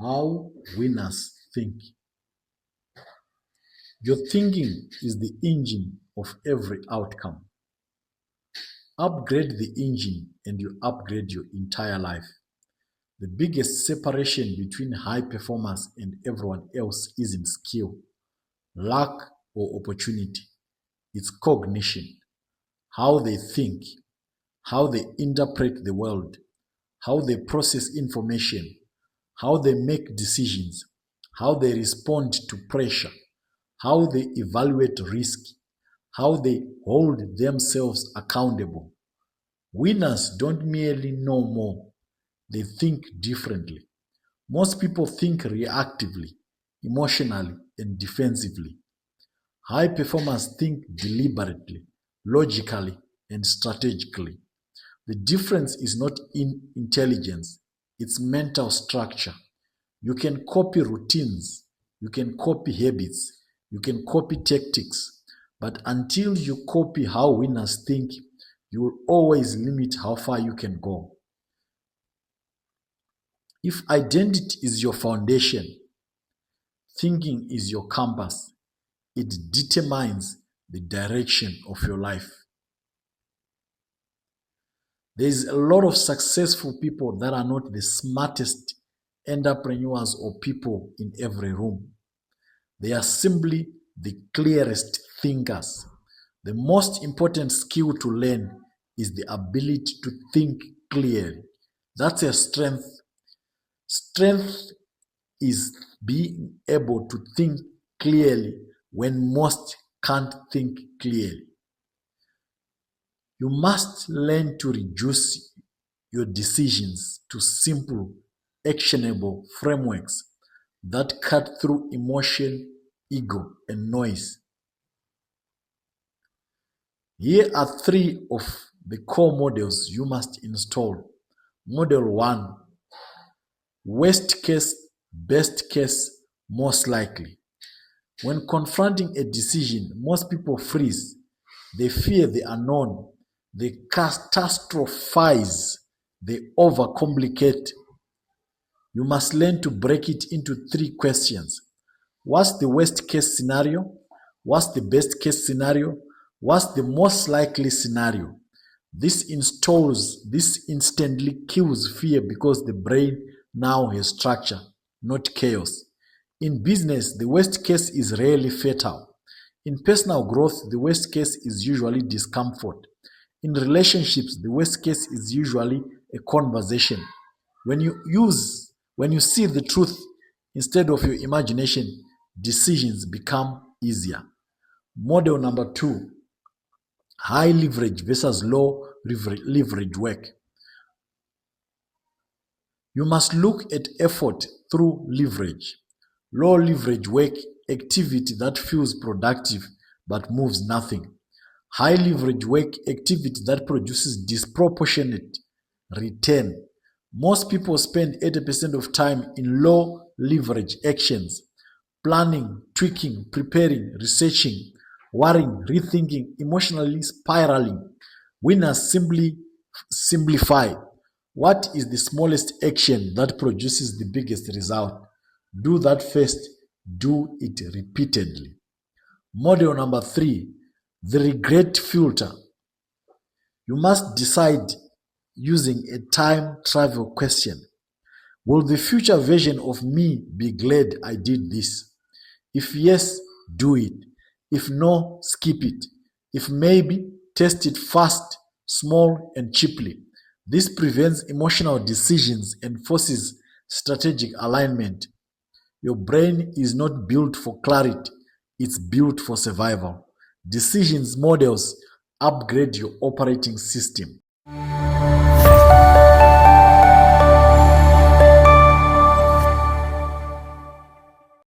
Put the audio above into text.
How winners think. Your thinking is the engine of every outcome. Upgrade the engine and you upgrade your entire life. The biggest separation between high performers and everyone else isn't skill, luck, or opportunity. It's cognition. How they think, how they interpret the world, how they process information, how they make decisions, how they respond to pressure, how they evaluate risk, how they hold themselves accountable. Winners don't merely know more, they think differently. Most people think reactively, emotionally, and defensively. High performers think deliberately, logically, and strategically. The difference is not in intelligence, it's mental structure. You can copy routines, you can copy habits, you can copy tactics, but until you copy how winners think, you will always limit how far you can go. If identity is your foundation, thinking is your compass. It determines the direction of your life. There's a lot of successful people that are not the smartest entrepreneurs or people in every room. They are simply the clearest thinkers. The most important skill to learn is the ability to think clearly. That's a strength. Strength is being able to think clearly when most can't think clearly. You must learn to reduce your decisions to simple, actionable frameworks that cut through emotion, ego, and noise. Here are three of the core models you must install. Model 1: worst case, best case, most likely. When confronting a decision, most people freeze. They fear the unknown. They catastrophize. They overcomplicate. You must learn to break it into three questions. What's the worst case scenario? What's the best case scenario? What's the most likely scenario? This instantly kills fear because the brain now has structure, not chaos. In business, the worst case is rarely fatal. In personal growth, the worst case is usually discomfort. In relationships, the worst case is usually a conversation. When you see the truth instead of your imagination, decisions become easier. Model number 2: high leverage versus low leverage work. You must look at effort through leverage. Low leverage work: activity that feels productive but moves nothing. High leverage work: activity that produces disproportionate return. Most people spend 80% of time in low leverage actions: planning, tweaking, preparing, researching, worrying, rethinking, emotionally spiraling. Winners simply simplify. What is the smallest action that produces the biggest result? Do that first. Do it repeatedly. Model number 3: the regret filter. You must decide using a time travel question. Will the future version of me be glad I did this? If yes, do it. If no, skip it. If maybe, test it fast, small, and cheaply. This prevents emotional decisions and forces strategic alignment. Your brain is not built for clarity, it's built for survival. Decisions models upgrade your operating system.